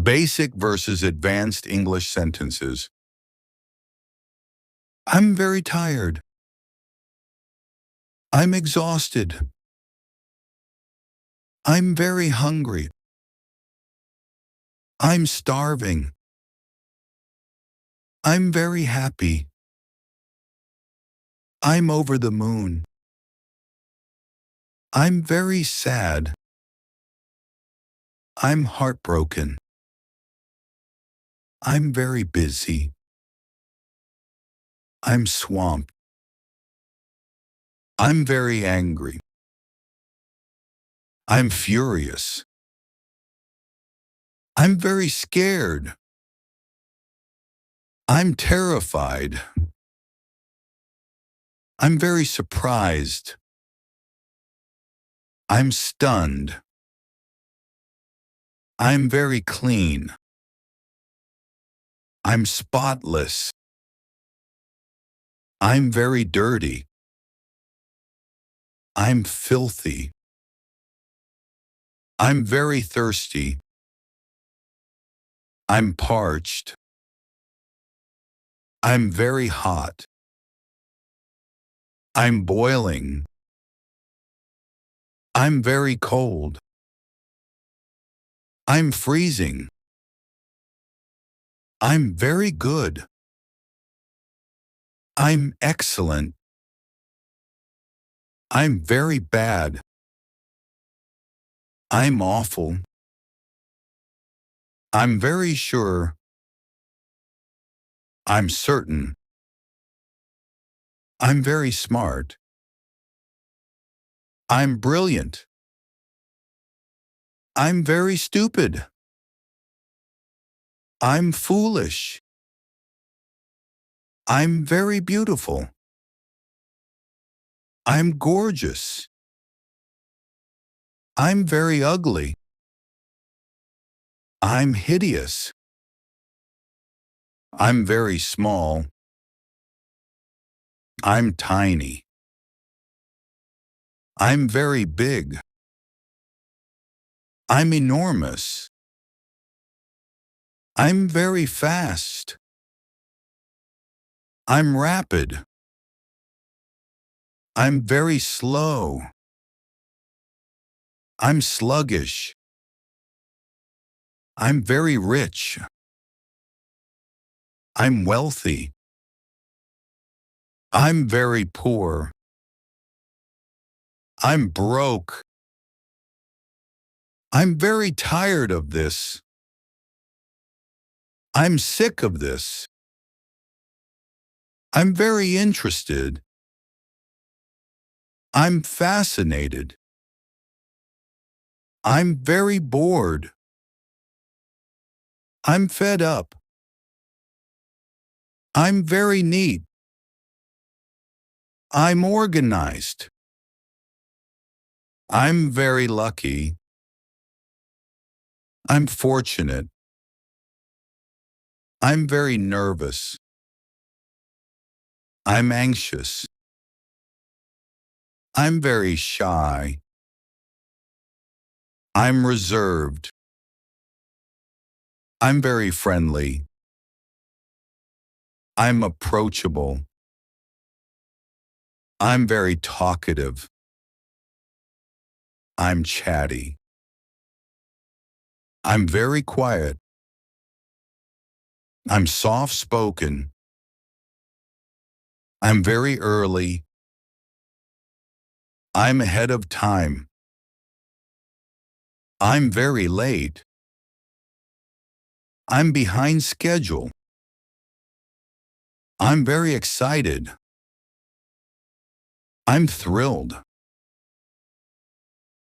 Basic versus advanced English sentences. I'm very tired. I'm exhausted. I'm very hungry. I'm starving. I'm very happy. I'm over the moon. I'm very sad. I'm heartbroken. I'm very busy. I'm swamped. I'm very angry. I'm furious. I'm very scared. I'm terrified. I'm very surprised. I'm stunned. I'm very clean. I'm spotless. I'm very dirty. I'm filthy. I'm very thirsty. I'm parched. I'm very hot. I'm boiling. I'm very cold. I'm freezing. I'm very good. I'm excellent. I'm very bad. I'm awful. I'm very sure. I'm certain. I'm very smart. I'm brilliant. I'm very stupid. I'm foolish. I'm very beautiful. I'm gorgeous. I'm very ugly. I'm hideous. I'm very small. I'm tiny. I'm very big. I'm enormous. I'm very fast. I'm rapid. I'm very slow. I'm sluggish. I'm very rich. I'm wealthy. I'm very poor. I'm broke. I'm very tired of this. I'm sick of this. I'm very interested. I'm fascinated. I'm very bored. I'm fed up. I'm very neat. I'm organized. I'm very lucky. I'm fortunate. I'm very nervous. I'm anxious. I'm very shy. I'm reserved. I'm very friendly. I'm approachable. I'm very talkative. I'm chatty. I'm very quiet. I'm soft-spoken. I'm very early. I'm ahead of time. I'm very late. I'm behind schedule. I'm very excited. I'm thrilled.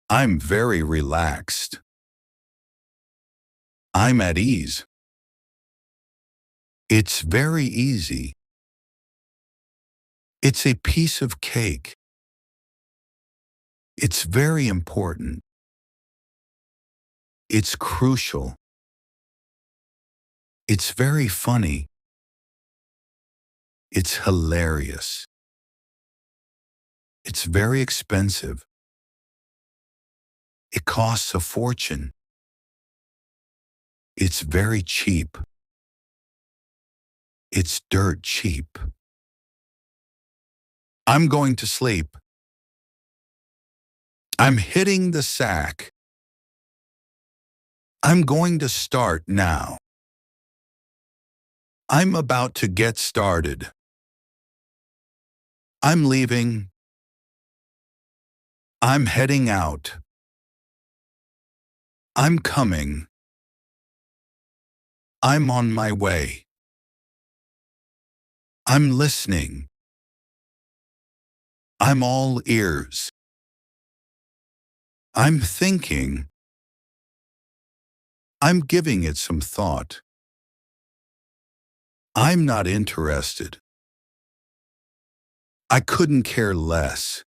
I'm very relaxed. I'm at ease. It's very easy. It's a piece of cake. It's very important. It's crucial. It's very funny. It's hilarious. It's very expensive. It costs a fortune. It's very cheap. It's dirt cheap. I'm going to sleep. I'm hitting the sack. I'm going to start now. I'm about to get started. I'm leaving. I'm heading out. I'm coming. I'm on my way. I'm listening. I'm all ears. I'm thinking. I'm giving it some thought. I'm not interested. I couldn't care less.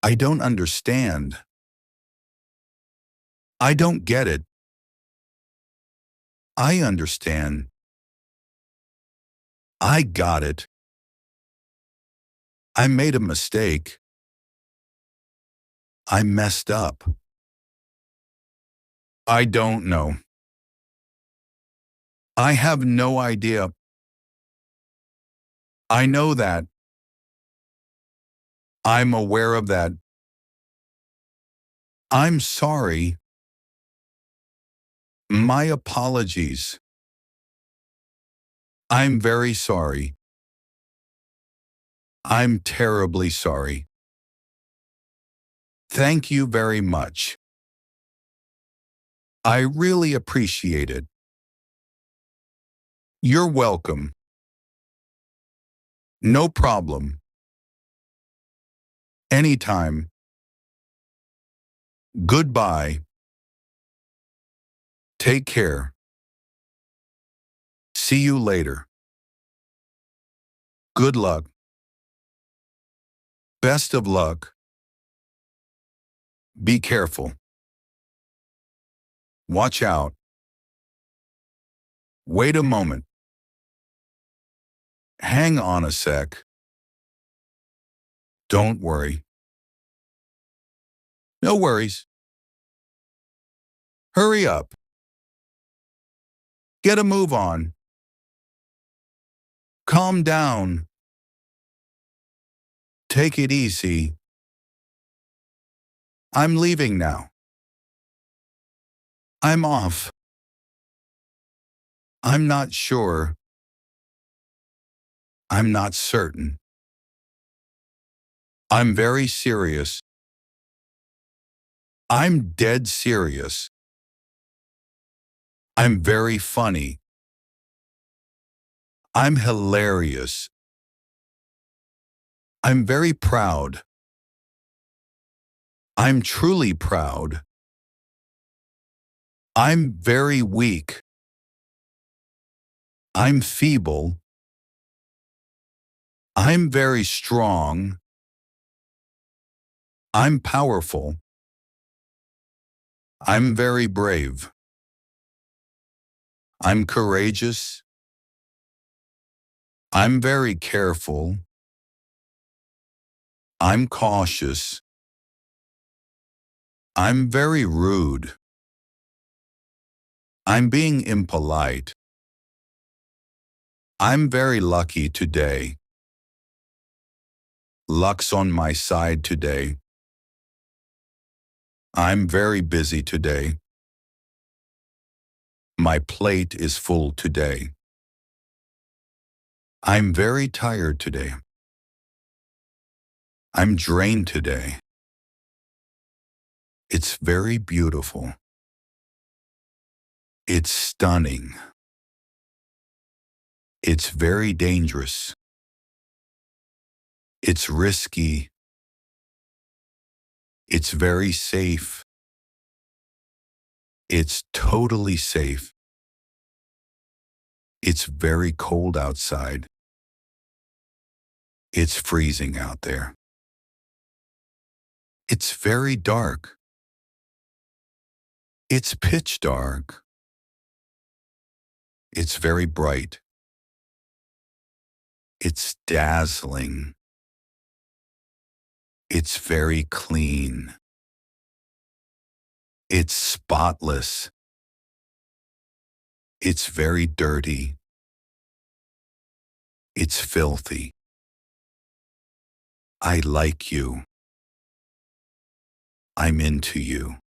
I don't understand. I don't get it. I understand. I got it. I made a mistake. I messed up. I don't know. I have no idea. I know that. I'm aware of that. I'm sorry. My apologies. I'm very sorry. I'm terribly sorry. Thank you very much. I really appreciate it. You're welcome. No problem. Anytime. Goodbye. Take care. See you later. Good luck. Best of luck. Be careful. Watch out. Wait a moment. Hang on a sec. Don't worry. No worries. Hurry up. Get a move on. Calm down. Take it easy. I'm leaving now. I'm off. I'm not sure. I'm not certain. I'm very serious. I'm dead serious. I'm very funny. I'm hilarious. I'm very proud. I'm truly proud. I'm very weak. I'm feeble. I'm very strong. I'm powerful. I'm very brave. I'm courageous. I'm very careful. I'm cautious. I'm very rude. I'm being impolite. I'm very lucky today. Luck's on my side today. I'm very busy today. My plate is full today. I'm very tired today. I'm drained today. It's very beautiful. It's stunning. It's very dangerous. It's risky. It's very safe. It's totally safe. It's very cold outside. It's freezing out there. It's very dark. It's pitch dark. It's very bright. It's dazzling. It's very clean. It's spotless. It's very dirty. It's filthy. I like you. I'm into you.